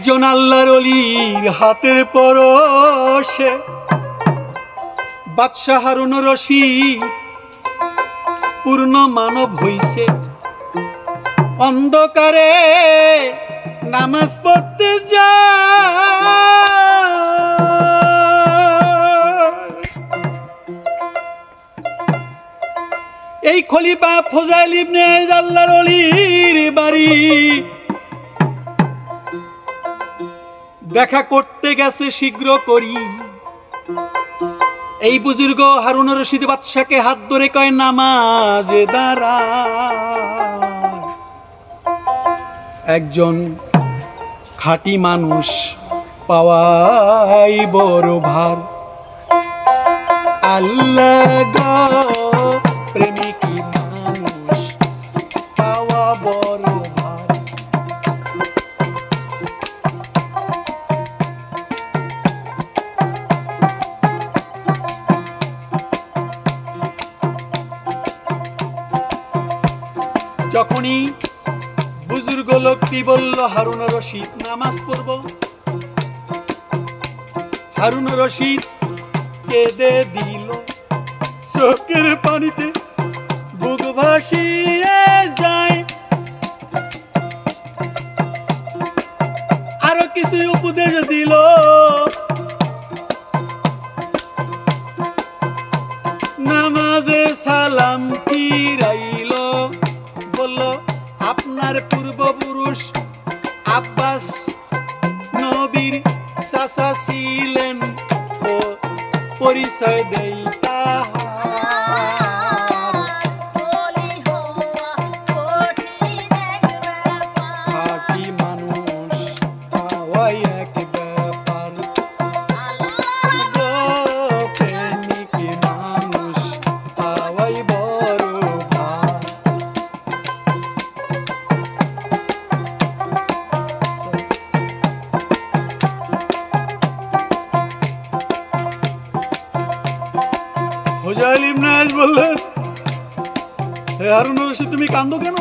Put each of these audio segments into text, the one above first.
একজন আল্লাহর ওলির হাতের পরশে বাদশাহ হারুন রশিদ পূর্ণ মানব হইছে। অন্ধকারে নামাজ পড়তে যায় এই খলিফা ফজাইল ইবনে আল্লাহর ওলির বাড়ি দেখা করতে গেছে শীঘ্র করি। এই বুজুর্গ হারুন রশিদ বাদশাকে হাত ধরে কয় নামাজে দাঁড়া। একজন খাঁটি মানুষ পাওয়াই বড় ভার। আল্লাহ গো প্রেমিকি মানুষ পাওয়া বড় ভার। যখনই বুজুর্গ লোকটি বলল হারুন রশিদ নামাজ পড়ব, হারুন রশিদ কেঁদে দিল চোখের পানিতে বুক ভাসিয়ে যায়। আরো কিছু উপদেশ দিল, নামাজে সালাম ফিরাইল, বলল আপনার পূর্বপুরুষ আব্বাস নবীর চাচা ছিলেন ও পরিচয় দেই খাঁটি মানুষ পাওয়াই এক ব্যাপার। প্রেমিকি মানুষ পাওয়াই বড় ভার। ফজাইল ইবনে আজ বললেন, হে হারুন রশিদ তুমি কান্দো কেন?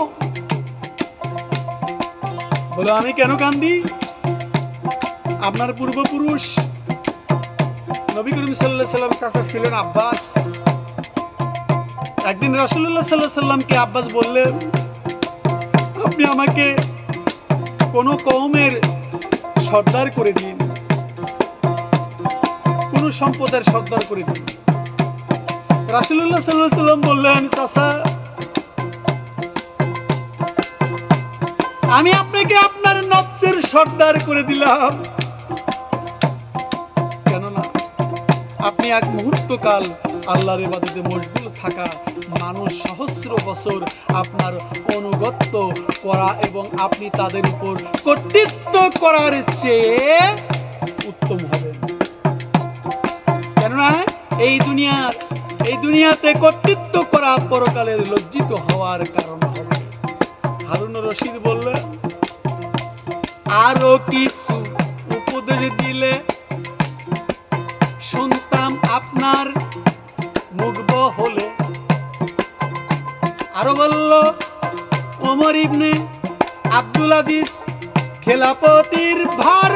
বলে আমি কেন কান্দি? আপনার পূর্বপুরুষ নবী করিম সাল্লাল্লাহু আলাইহি সাল্লাম চাচা ছিলেন আব্বাস। একদিন রাসূলুল্লাহ সাল্লাল্লাহু আলাইহি সাল্লামকে আব্বাস বললেন, আপনি আমাকে কোন কওমের সর্দার করে দিন, কোন সম্প্রদায়ের সর্দার করে দিন। রাসূলুল্লাহ সাল্লাল্লাহু আলাইহি সাল্লাম বললেন, চাচা আমি আপনাকে আপনার নফসের সর্দার করে দিলাম, কেননা আপনি এক মুহূর্তকাল আল্লাহর ইবাদতে মশগুল থাকা মানুষ সহস্র বছর আপনার অনুগত্য করা এবং আপনি তাদের উপর কর্তৃত্ব করার চেয়ে উত্তম হবেন। কেননা এই দুনিয়াতে কর্তৃত্ব করা পরকালের লজ্জিত হওয়ার কারণ হবে। হারুন রশিদ বললেন, আরো কিছু উপদেশ দিলে শুনতাম আপনার মুগ্ধ হলে। আরো বলল, ওমর ইবনে আব্দুল আজিজ খেলাফতির ভার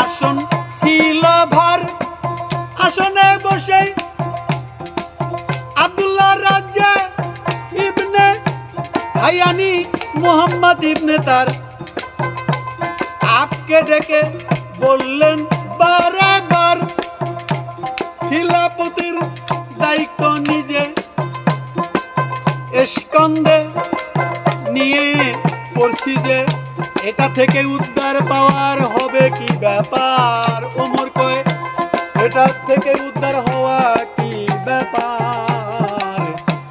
আসন ছিল ভার, আসনে বসে আব্দুল্লাহ রাজ্যে ইবনে হায়ানি মুহাম্মদ ইবনে তার আপকে ডেকে বললেন বারবার, খিলাফতের দায়িত্ব নিজে স্কন্ধে নিয়ে পড়ছি যে এটা থেকে উদ্ধার পাওয়ার হবে কি ব্যাপার? ওমর কয়, এটা থেকে উদ্ধার হওয়া কি ব্যাপার?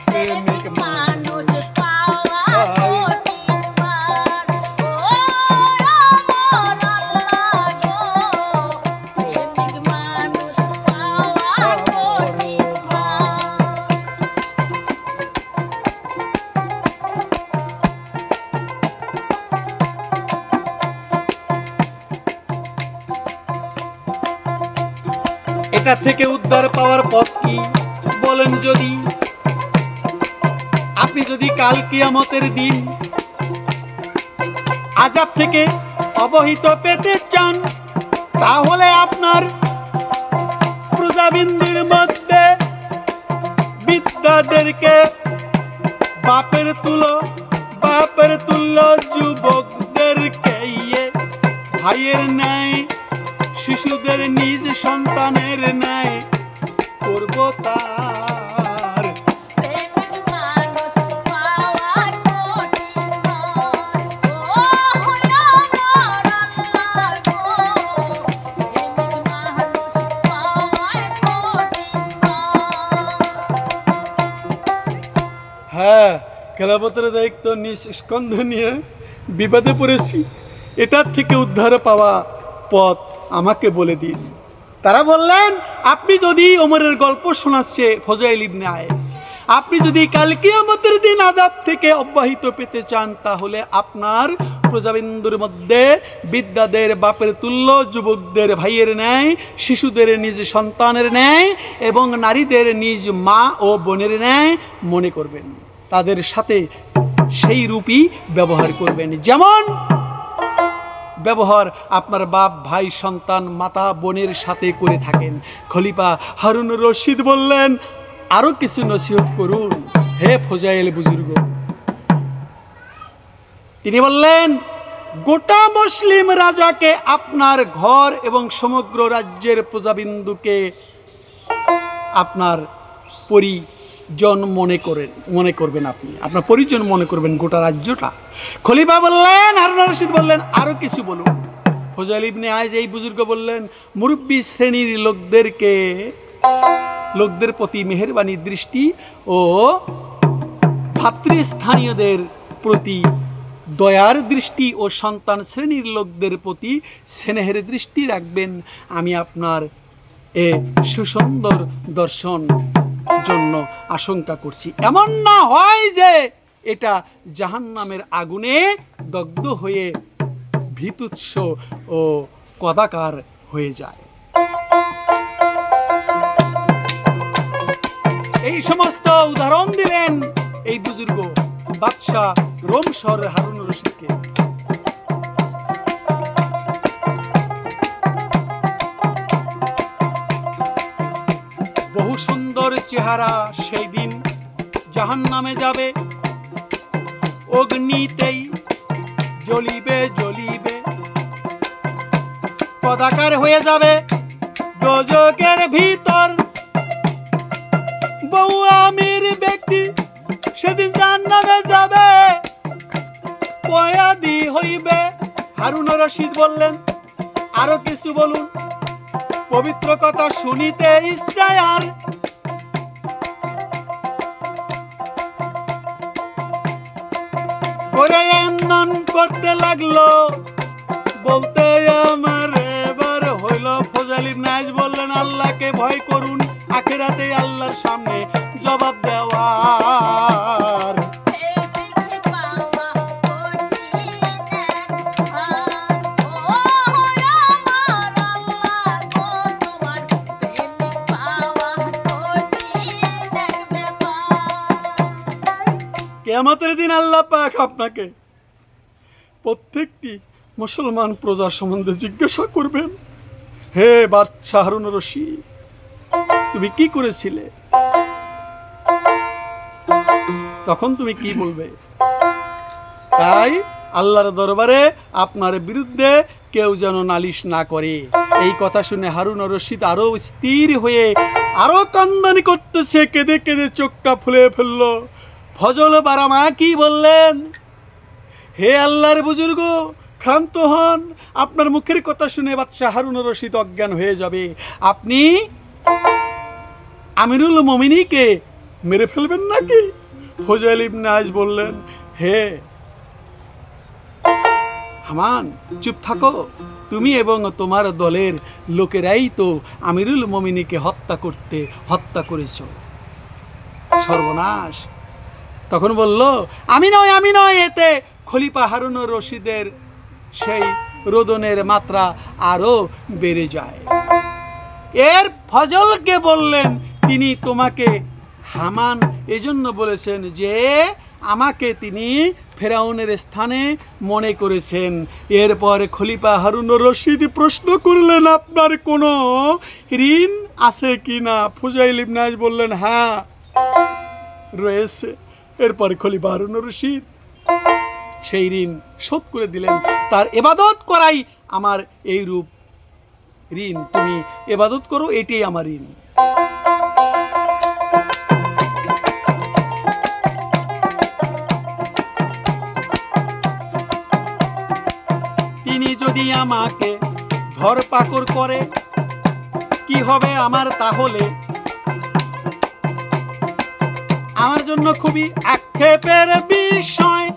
প্রেমিক মানুষ পাওয়া কঠিন বার। ও আমার আল্লাহ গো, প্রেমিক মানুষ পাওয়া কঠিন বার। এটা থেকে উদ্ধার পাওয়ার পথ কি বলেন? যদি আপনি যদি কাল কিয়ামতের দিন আযাব থেকে অবহিত পেতে চান, তাহলে আপনার প্রজাবিন্দুর মধ্যে বিদ্যাদেরকে বাপের তুল্য যুবকদেরকে ভাইয়ের ন্যায়, শিশুদের নিজ সন্তানের ন্যায় করব তার। হ্যাঁ, খেলাপথের দায়িত্ব নিজ স্কন্ধ নিয়ে বিপদে পড়েছি, এটার থেকে উদ্ধার পাওয়া পথ আমাকে বলে দিন। তারা বললেন, আপনি যদি ওমরের গল্প শোনাচ্ছে ফজাইল ইবনে আয়েস, আপনি যদি কাল কিয়ামতের দিন আযাব থেকে অব্যাহত পেতে চান, তাহলে আপনার প্রজাবিন্দুর মধ্যে বিদ্যাদের বাপের তুল্য, যুবকদের ভাইয়ের ন্যায়, শিশুদের নিজ সন্তানের ন্যায় এবং নারীদের নিজ মা ও বোনের ন্যায় মনে করবেন। তাদের সাথে সেই রূপই ব্যবহার করবেন যেমন ব্যবহার আপনার বাপ, ভাই, সন্তান, মাতা, বোনের সাথে করে থাকেন। খলিফা হারুন রশিদ বললেন, আরো কিছু নসিহত করুন হে ফজাইল বুজুর্গ। তিনি বললেন, গোটা মুসলিম রাজাকে আপনার ঘর এবং সমগ্র রাজ্যের প্রজাবিন্দুকে আপনার পরিজন মনে করবেন। আপনি আপনার পরিজন মনে করবেন গোটা রাজ্যটা। খলিফা বললেন, হারুন রশিদ বললেন, আরো কিছু বলুন। ফজাইল ইবনে আয়েস এই বুজুর্গ বললেন, মুরব্বী শ্রেণীর লোকদের প্রতি মেহেরবানি দৃষ্টি ও ভাতৃস্থানীয়দের প্রতি দয়ার দৃষ্টি ও সন্তান শ্রেণীর লোকদের প্রতি স্নেহের দৃষ্টি রাখবেন। আমি আপনার এ সুসুন্দর দর্শন জন্য আশঙ্কা করছি, এমন না হয় যে এটা জাহান্নামের আগুনে দগ্ধ হয়ে ভীতুৎস ও কদাকার হয়ে যায়। এই সমস্ত উদাহরণ দিলেন এই বুজুর্গ বাদশাহ রোম শহরের হারুন রশিদকে। বহু সুন্দর চেহারা সেই দিন জাহান্নামে যাবে, অগ্নিতেই জ্বলিবে জ্বলিবে, কদাকার হয়ে যাবে দোজখের ভিতর। বহু আমির ব্যক্তি সেদিন জাহান্নামে যাবে, কয়াদি হইবে। হারুন রশিদ বললেন, আরো কিছু বলুন, পবিত্র কথা শুনিতে ইচ্ছায় আর। করে এমন করতে লাগলো, বলতে আমার এবার হইল। ফজাইল ইবনে আয়েস বললেন, আল্লাহকে ভয় করুন, আখিরাতে আল্লাহর সামনে জবাব দেওয়ার। কিয়ামতের দিন আল্লাহ পাক আপনাকে প্রত্যেকটি মুসলমান প্রজার সম্বন্ধে জিজ্ঞাসা করবেন, হে বাদশাহ হারুন রশিদ, তুমি কি করেছিলে? তখন তুমি কি বলবে? তাই আল্লাহর দরবারে আপনার বিরুদ্ধে কেউ যেন নালিশ না করে। এই কথা শুনে হারুন রশিদ আরো স্থির হয়ে আরো কান্দানি করতেছে, কেঁদে কেঁদে চোখটা ফুলে ফেললো। ফজল বারামা কি বললেন, হে আল্লাহর বুজুর্গ, ক্ষান্ত হন, আপনার মুখের কথা শুনে বাদশাহ হারুন রশিদ অজ্ঞান হয়ে যাবে। আপনি আমিরুল মুমিনিনকে মেরে ফেলবেন নাকি? ফজাইল ইবনে আয়েস বললেন, হে হামান, চুপ থাকো, তুমি এবং তোমার দলের লোকেরাই তো আমিরুল মুমিনিনকে হত্যা করেছো, সর্বনাশ। তখন বলল, আমি নয়। এতে খলিফা হারুন রশিদের সেই রোদনের মাত্রা আরো বেড়ে যায়। এর ফজলকে বললেন, তিনি তোমাকে হামান এজন্য বলেছেন যে আমাকে তিনি ফেরাউনের স্থানে মনে করেছেন। এরপর খলিফা হারুনুর রশিদ প্রশ্ন করলেন, আপনার কোনো ঋণ আছে কি না? ফুজাইল ইবনে আইয়াজ বললেন, হ্যাঁ রয়েছে। এরপর খলিফা হারুনুর রশিদ সেই ঋণ শোধ করে দিলেন। তার ইবাদত করাই আমার এই রূপ ঋণ, তুমি ইবাদত করো, এটাই আমার ঋণ। তিনি যদি আমাকে ধরপাকড় করে কি হবে আমার? তাহলে আমার জন্য খুবই আক্ষেপের বিষয়।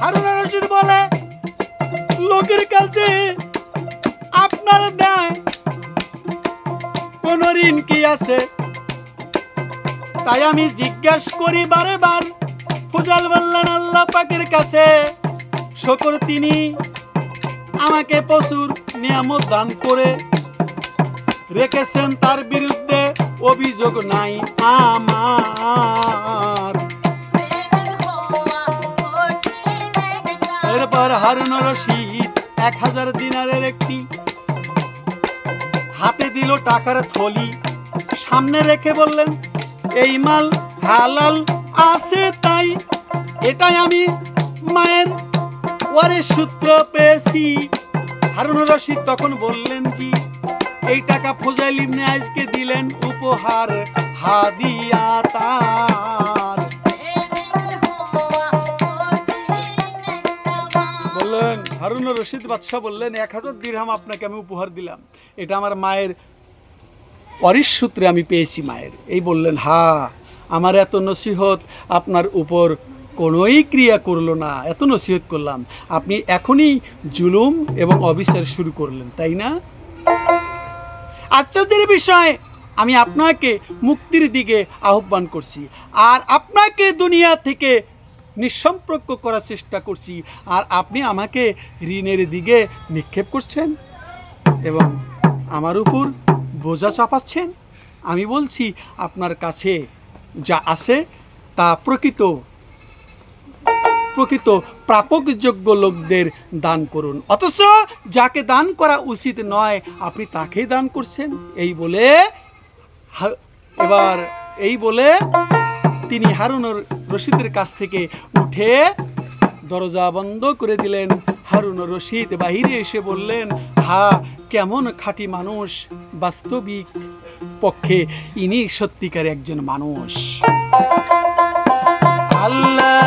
হারুনুর রশিদ বলে, লোকের কাছে আপনার দেয় কোন ঋণ কি আছে? তাই আমি জিজ্ঞাসা করি বারে বার। ফুজাইল বললেন, আল্লাহ পাকের কাছে শুকর, তিনি আমাকে প্রচুর নিয়ামত দান করে রেখেছেন, তার বিরুদ্ধে অভিযোগ নাই আমার। এরপর হারুনুর রশিদ 1000 দিনারের একটি হাতে দিল টাকার থলি, সামনে রেখে বললেন, এই মাল হালাল আছে, তাই এটাই আমি মায়ের ওয়ারিশ সূত্র পেয়েছি। হারুনুর রশিদ তখন বললেন, জি। এই টাকা ফুজাইল ইবনে আইয়াজকে দিলেন উপহার হাদিয়া তার। বললেন, হারুনুর রশিদ বাদশাহ বললেন, 1000 দিরহাম আপনাকে আমি উপহার দিলাম, এটা আমার মায়ের ওয়ারিশ সূত্রে আমি পেয়েছি মায়ের। এই বললেন, হ্যাঁ, আমার এত নসিহত আপনার উপর কোনোই ক্রিয়া করলো না, এত নসিহত করলাম, আপনি এখনই জুলুম এবং অবিচার শুরু করলেন, তাই না? আশ্চর্যের বিষয়, আমি আপনাকে মুক্তির দিকে আহ্বান করছি, আর আপনাকে দুনিয়া থেকে নিঃসম্পর্ক করার চেষ্টা করছি, আর আপনি আমাকে ঋণের দিকে নিক্ষেপ করছেন এবং আমার উপর বোঝা চাপাচ্ছেন। আমি বলছি, আপনার কাছে যা আছে তা প্রকৃত প্রাপকযোগ্য লোকদের দান করুন, অথচ যাকে দান করা উচিত নয় আপনি তাকে দান করছেন। এই বলে তিনি হারুনুর রশিদের কাছ থেকে উঠে দরজা বন্ধ করে দিলেন। হারুনুর রশিদ বাহিরে এসে বললেন, হ্যাঁ, কেমন খাঁটি মানুষ, বাস্তবিক পক্ষে ইনি সত্যিকার একজন মানুষ। আল্লাহ